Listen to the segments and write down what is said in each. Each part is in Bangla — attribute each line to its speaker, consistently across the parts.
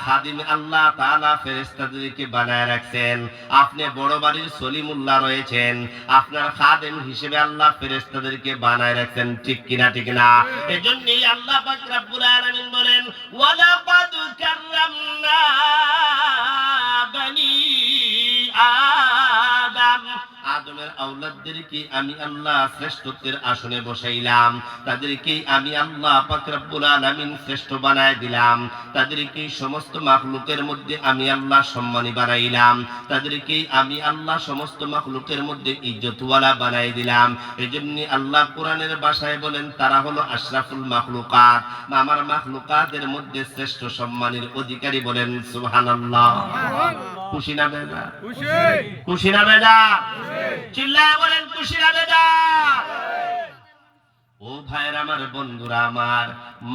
Speaker 1: খাদিম আল্লাহ তাআলা ফেরেশতাদেরকে বানায় রাখছেন। আপনি বড় বাড়ির সলিমুল্লাহ রয়েছেন, আপনার খাদিম হিসেবে আল্লাহ ফেরেশতাদেরকে বানায় রাখছেন। ঠিক কিনা? ঠিক না? এজন্যই আল্লাহ পাক রব্বুল আলামিন বলেন, ওয়ালাকাদ কাররামনা বানি আদম। আদমের আওলাদদেরকে আমি আল্লাহ শ্রেষ্ঠত্বের আসনে বসাইলাম, তাদেরকে আমি আল্লাহ পাক রব্বুল আলামিন শ্রেষ্ঠ বানায় দিলাম, তাদেরকে সমস্ত মাখলুকের মধ্যে আমি আল্লাহ সম্মানী বানাইলাম, তাদেরকে আমি আল্লাহ সমস্ত মাখলুকের মধ্যে ইজ্জতওয়ালা বানাই দিলাম। এজন্য আল্লাহ কোরআনের ভাষায় বলেন, তারা হলো আশরাফুল মাখলুকাত, আমার মাখলুকাতের মধ্যে শ্রেষ্ঠ সম্মানের অধিকারী। বলেন সুবহানাল্লাহ। খুশি না বেজা? খুশি না বেজা? চিল্লায় বলেন খুশি না বেজা? ও ভাইয়ের আমার, বন্ধুরা আমার,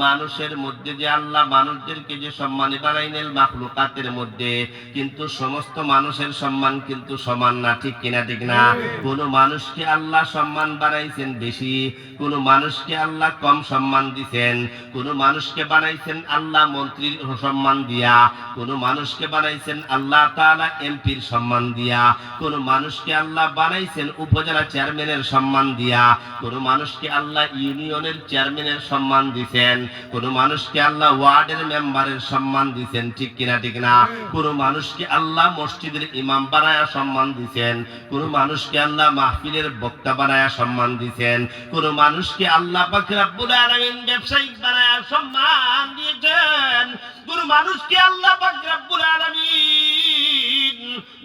Speaker 1: মানুষের মধ্যে যে আল্লাহ মানুষদেরকে যে সম্মানী বানাইলেন মাখলুকাতের মধ্যে, কিন্তু সমস্ত মানুষের সম্মান কিন্তু সমান না। ঠিক কিনা? ঠিক না? কোন মানুষকে আল্লাহ সম্মান বানাইছেন বেশি, কোন মানুষকে আল্লাহ কম সম্মান দিছেন। কোন মানুষকে বানাইছেন আল্লাহ মন্ত্রীর সম্মান দিয়া, কোন মানুষকে বানাইছেন আল্লাহ তাআলা এমপির সম্মান দিয়া, কোন মানুষকে আল্লাহ বানাইছেন উপজেলা চেয়ারম্যানের সম্মান দিয়া, কোন মানুষকে আল্লাহ ইউনিয়নের চেয়ারম্যানের সম্মান দিছেন, কোন মানুষকে আল্লাহ ওয়ার্ডের মেম্বারের সম্মান দিছেন। ঠিক কিনা? ঠিক না? কোন মানুষকে আল্লাহ মসজিদের ইমাম বানায়া সম্মান দিছেন, কোন মানুষকে আল্লাহ মাহফিলের বক্তা বানায়া সম্মান দিছেন, কোন মানুষকে আল্লাহ পাক রব্বুল আলামিন ব্যবসায়িক বানায়া সম্মান দিয়েছেন, কোন মানুষকে আল্লাহ পাক রব্বুল আলামিন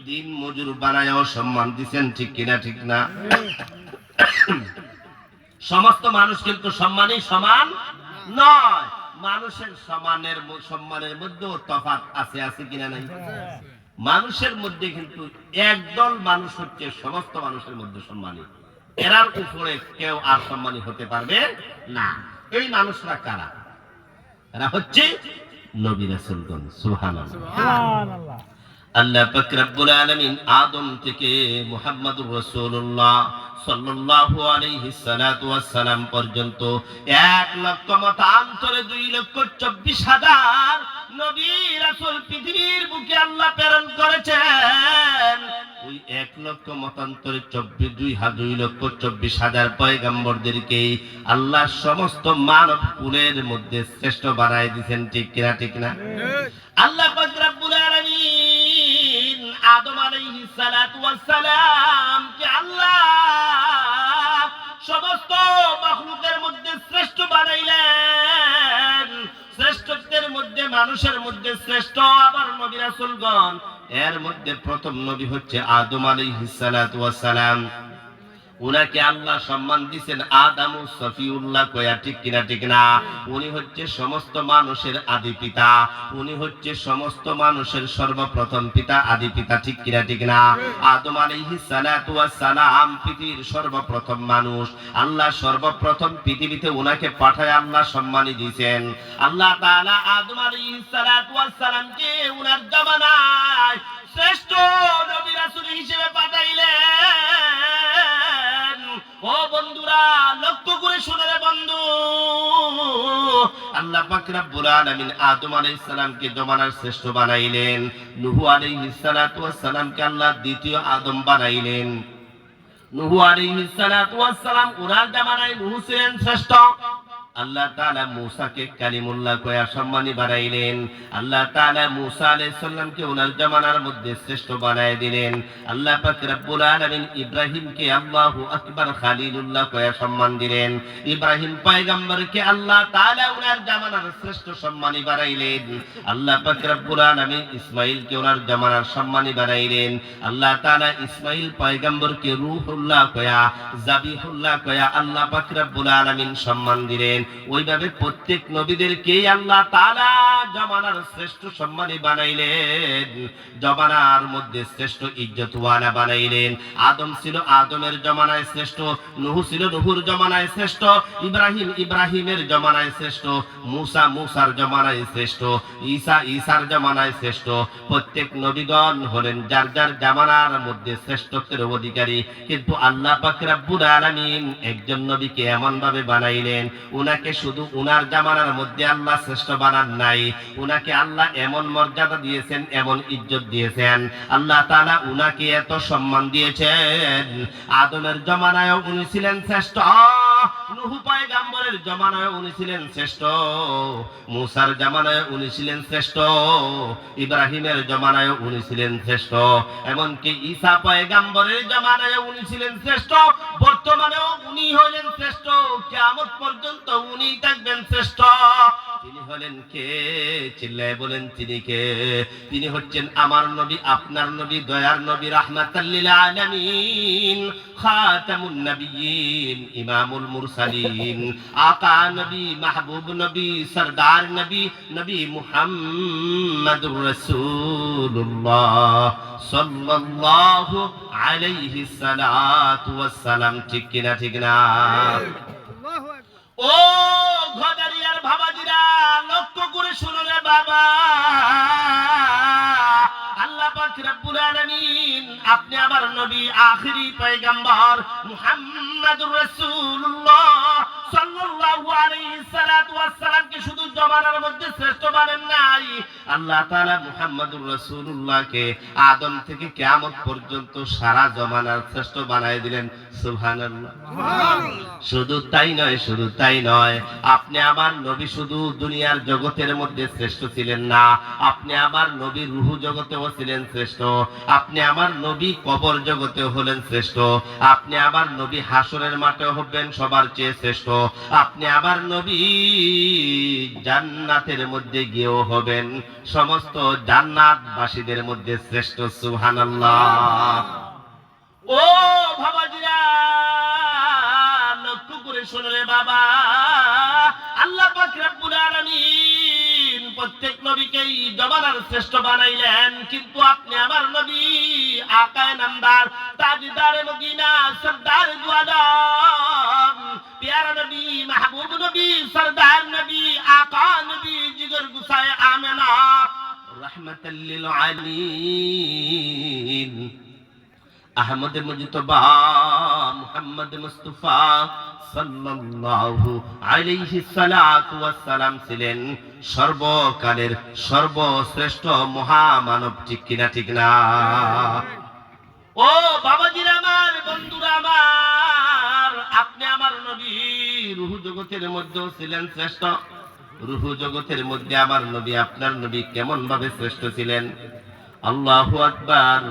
Speaker 1: দিন মজুর বানায়াও সম্মান দিছেন। ঠিক কিনা? ঠিক না? সমস্ত মানুষ কিন্তু সম্মানই সমান নয়। মানুষের সম্মানের মধ্যেও তফাৎ আছে। আছে কিনা? নাই? মানুষের মধ্যে কিন্তু একদল মানুষ হচ্ছে সমস্ত মানুষের মধ্যে সম্মানী, এরার উপরে কেউ আর সম্মানী হতে পারবে না। এই মানুষরা কারা? এরা হচ্ছে নবী রাসূলগণ। সুবহানাল্লাহ। আল্লাহ পাক রব্বুল আলামিন আদম থেকে মুহাম্মদুর রাসূলুল্লাহ সাল্লাল্লাহু আলাইহি সাল্লাতু ওয়াস সালাম পর্যন্ত 1,00,000 2,24,000 নবী রাসূল পৃথিবীর বুকে আল্লাহ প্রেরণ করেছেন। ওই 2,24,000 পয়গম্বরদেরকে আল্লাহ সমস্ত মানব কুলের মধ্যে শ্রেষ্ঠ বানায় দিয়েছেন। ঠিক কিনা? ঠিক না? আল্লাহ পাক রব্বুল আলামিন আদম আলাইহিস সালাতু ওয়াস সালাম কে আল্লাহ সমস্ত মাখলুকের মধ্যে শ্রেষ্ঠ বানাইলেন। শ্রেষ্ঠত্বের মধ্যে মানুষের মধ্যে শ্রেষ্ঠ আবার নবী রাসূলগণ। এর মধ্যে প্রথম নবী হচ্ছে আদম আলাইহিস সালাতু ওয়াস সালাম। উনাকে আল্লাহ সম্মান দিয়েছেন আদামু সফিউল্লাহ কয়া। ঠিক কিনা? ঠিক না? উনি হচ্ছে সমস্ত মানুষের আদি পিতা, উনি হচ্ছে সমস্ত মানুষের সর্বপ্রথম পিতা, আদি পিতা। ঠিক কিনা? ঠিক না? আদম আলাইহিস সালাতু ওয়াস সালাম পৃথিবীর সর্বপ্রথম মানুষ। আল্লাহ সর্বপ্রথম পৃথিবীতে উনাকে পাঠায় আল্লাহ সম্মানী দিয়েছেন। আল্লাহ তাআলা আদম আলাইহিস সালাতু ওয়াস সালামকে উনার জামানায় শ্রেষ্ঠ নবী রাসূল হিসেবে পাঠাইলেন। ও বন্ধুরা, লক্ষ্য করে শুনে রে বন্ধু, আল্লাহ পাক রব্বুল আলামিন আদম আলাইহিস সালামকে জমানার শ্রেষ্ঠ বানাইলেন। নূহ আলাইহিস সালাতু ওয়াস সালামকে আল্লাহ দ্বিতীয় আদম বানাইলেন। নূহ আলাইহিস সালাতু ওয়াস সালাম ওনার জামানায় নূহ ছিলেন শ্রেষ্ঠ। আল্লাহ তাআলা মূসাকে কালিমুল্লাহ কয়া সম্মানী বানাইলেন। আল্লাহ তাআলা মূসা আলাইহিস সালামকে ওনার জামানার মধ্যে শ্রেষ্ঠ বানায় দিলেন। আল্লাহ পাক রব্বুল আলামিন ইব্রাহিমকে আল্লাহু আকবার খালিলুল্লাহ কয়া সম্মান দিলেন। ইব্রাহিম পয়গম্বরকে আল্লাহ তাআলা ওনার জামানার শ্রেষ্ঠ সম্মানী বানাইলেন। আল্লাহ পাক রব্বুল আলামিন ইসমাঈলকে ওনার জামানার সম্মানী বানাইলেন। আল্লাহ তাআলা ইসমাঈল পয়গম্বরকে রূহুল্লাহ কয়া, জাবিহুল্লাহ কয়া আল্লাহ পাক রব্বুল আলামিন সম্মান দিলেন। ওইভাবে প্রত্যেক নবীদেরকে আল্লাহ তাআলা জামানার শ্রেষ্ঠ সম্মানী বানাইলেন, জামানার মধ্যে শ্রেষ্ঠ ইজ্জতওয়ালা বানাইলেন। আদম ছিল আদমের জামানায় শ্রেষ্ঠ, নূহ ছিল নূহুর জামানায় শ্রেষ্ঠ, ইব্রাহিম ইব্রাহিমের জামানায় শ্রেষ্ঠ, মূসা মূসার জামানায় শ্রেষ্ঠ, ঈসা ঈসার জামানায় শ্রেষ্ঠ। প্রত্যেক নবীগণ হলেন যার যার জামানার মধ্যে শ্রেষ্ঠত্বের অধিকারী। কিন্তু আল্লাহ পাক রব্বুল আলামিন একজন নবীকে এমন ভাবে বানাইলেন, উনাকে শুধু উনার জামানার মধ্যে আল্লাহ শ্রেষ্ঠ বানান নাই, উনাকে আল্লাহ এমন মর্যাদা দিয়েছেন, এমন ইজ্জত দিয়েছেন, আল্লাহ তাআলা উনাকে এত সম্মান দিয়েছেন। আদমের জমানায়ও উনি ছিলেন শ্রেষ্ঠ, নূহ পয়গম্বরের জমানায় উনি ছিলেন শ্রেষ্ঠ, মুসার জামানায় উনি ছিলেন শ্রেষ্ঠ, ইব্রাহিমের জমানায় উনি ছিলেন শ্রেষ্ঠ, এমনকি ঈসা পয়গম্বরের জমানায় উনি ছিলেন শ্রেষ্ঠ, বর্তমানেও উনি হলেন শ্রেষ্ঠ, কিয়ামত পর্যন্ত উনি থাকবেন শ্রেষ্ঠ। তিনি হলেন কে? চিল্লায় বলেন তিনি কে? তিনি হচ্ছেন আমার নবী, আপনার নবী, দয়ার নবী, রাহমাতাল লিল আলামিন, খাতামুন নবিয়্যিন, ইমামুল মুরসালিন, আকা নবী, মাহবুব নবী, সরদার নবী, নবী মুহাম্মদুর রাসূলুল্লাহ সাল্লাল্লাহু আলাইহি সালাতু ওয়াস সালাম। ঠিক কিনা? ঠিক না? ও ঘদারিয়ার বাবাজিরা, লক্ষ্য করে শুনো রে বাবা, আল্লাহ পাক রব্বুল আলামিন আপনি আমার নবী, আখিরি পয়গম্বর মুহাম্মদুর রাসূলুল্লাহ সাল্লাল্লাহু আলাইহি সাল্লাতু ওয়াস সালামকে শুধু জমানার মধ্যে শ্রেষ্ঠ বানান নাই, আল্লাহ তাআলা মুহাম্মদুর রাসূলুল্লাহকে আদম থেকে কিয়ামত পর্যন্ত সারা জমানার শ্রেষ্ঠ বানায় দিলেন। সুবহানাল্লাহ। শুধু তাই নয়, শুধু তাই নয়, আপনি আমার নবী শুধু দুনিয়ার জগতের মধ্যে শ্রেষ্ঠ ছিলেন না, আপনি আমার নবী রূহ জগতেও ছিলেন শ্রেষ্ঠ, আপনি আমার নবী কবর জগতেও হলেন শ্রেষ্ঠ, আপনি আমার নবী হাসরের মাঠেও হবেন সবার চেয়ে শ্রেষ্ঠ, আপনি আমার নবী জান্নাতের মধ্যে গিয়েও হবেন সমস্ত জান্নাতবাসীদের মধ্যে শ্রেষ্ঠ। সুবহানাল্লাহ। ও বাবাজিরা, লক্ষ্য করে শুনো রে বাবা, আল্লাহ পাক রব্বুল আলামিন প্রত্যেক নবীকেই জমানার শ্রেষ্ঠ বানাইলেন, কিন্তু আপনি আমার নবী, আকায়ে নামদার, তাজদারে মদিনা, সরদার দু আলম, প্যারা নবী, মাহবুব নবী, সরদার নবী, আকা নবী, জিগর গুসায় আমেনা, রাহমাতাল লিল আলামিন, আহমদ মুজতবা মুহাম্মদ মুস্তাফা সাল্লাল্লাহু আলাইহি সাল্লাতু ওয়াস সালাম ছিলেন সর্বকালের সর্বশ্রেষ্ঠ মহামানব। ঠিক কিনা? ঠিক না? ও বাবাজিরা আমার, বন্ধুরা আমার, আপনি আমার নবী রূহ জগতের মধ্যে ছিলেন শ্রেষ্ঠ, রূহ জগতের মধ্যে আমার নবী, আপনার নবী কেমন ভাবে শ্রেষ্ঠ ছিলেন? আল্লাহু আকবার।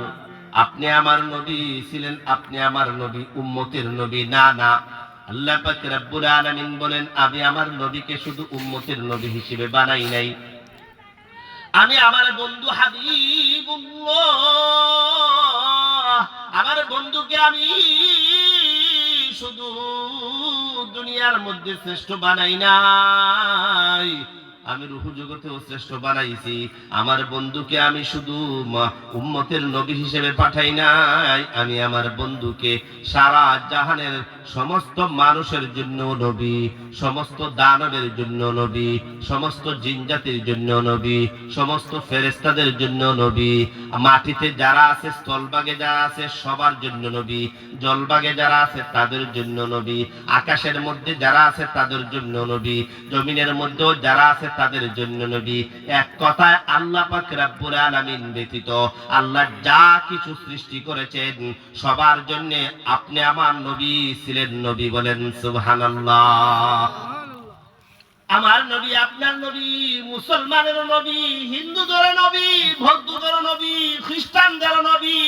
Speaker 1: আপনি আমার নবী ছিলেন, আপনি আমার নবী উম্মতের নবী না, না, আল্লাহ পাক রব্বুল আলামিন বলেন আমি আমার নবীকে শুধু উম্মতের নবী হিসেবে বানাই নাই, আমি আমার বন্ধু হাবিবুল্লাহ, আমার বন্ধুকে আমি শুধু দুনিয়ার মধ্যে শ্রেষ্ঠ বানাই নাই, আমি রূহ জগতেও শ্রেষ্ঠ বানাইছি। আমার বন্ধুকে আমি শুধু উম্মতের নবী হিসেবে পাঠাই নাই, আমি আমার বন্ধুকে সারা জাহানের সমস্ত মানুষের জন্য নবী, সমস্ত দানবের জন্য নবী, সমস্ত জিনজাতির জন্য নবী, সমস্ত ফেরেশতাদের জন্য নবী, মাটিতে যারা আছে, স্থলভাগে যারা আছে সবার জন্য নবী, জলভাগে যারা আছে তাদের জন্য নবী, আকাশের মধ্যে যারা আছে তাদের জন্য নবী, জমিনের মধ্যেও যারা আছে তাদের জন্য নবী। এক কথায় আল্লাহ পাক রব্বুল আলামিন ব্যতীত আল্লাহ যা কিছু সৃষ্টি করেছেন সবার জন্য আপনি আমার নবী ছিলেন নবী। বলেন সুবহানাল্লাহ। আমার নবী, আপনার নবী, মুসলমানের নবী, হিন্দুদের নবী, বৌদ্ধদের নবী, খ্রিস্টানদের নবী,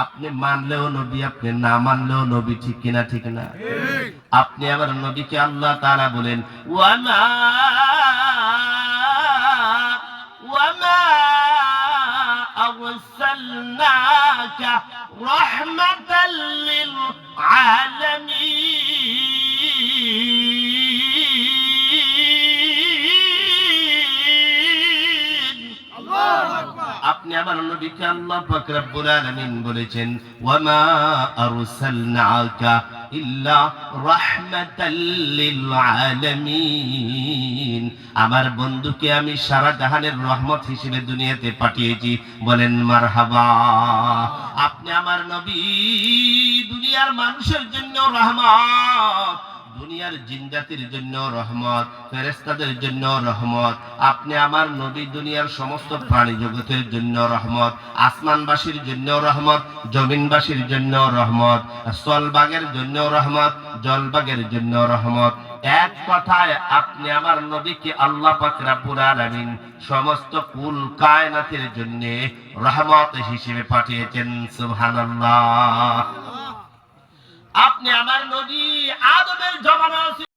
Speaker 1: আপনি মানলেও নবী, আপনি না মানলেও নবী। ঠিক কিনা? ঠিক না? আপনি আমার নবীকে আল্লাহ তাআলা বলেন ওয়ামা আরসালনাকা রাহমাতাল লিল আলামিন। আপনি আমার নবীকে আল্লাহ পাক রব্বুল আলামিন বলেছেন ওয়ামা আরসালনাকা ইল্লা রাহমাতাল লিল আলামিন, আমার বন্ধুকে আমি সারা জাহানের রহমত হিসেবে দুনিয়াতে পাঠিয়েছি। বলেন মারহাবা। আপনি আমার নবী দুনিয়ার মানুষের জন্য রহমত, দুনিয়ার জিনজাতির জন্য রহমত, ফেরেশতাদের জন্য রহমত। আপনি আমার নবী দুনিয়ার সমস্ত প্রাণী জগতের জন্য রহমত, আসমানবাসীর জন্য রহমত, জমিনবাসীর জন্য রহমত, স্থলভাগের জন্য রহমত, জলভাগের জন্য রহমত। এক কথায় আপনি আমার নবীকে আল্লাহ পাক রব্বুল আলামিন সমস্ত কুল কায়নাতের জন্য রহমত হিসেবে পাঠিয়েছেন। সুবহানাল্লাহ। আপনি আমার নবী আদমের জমানা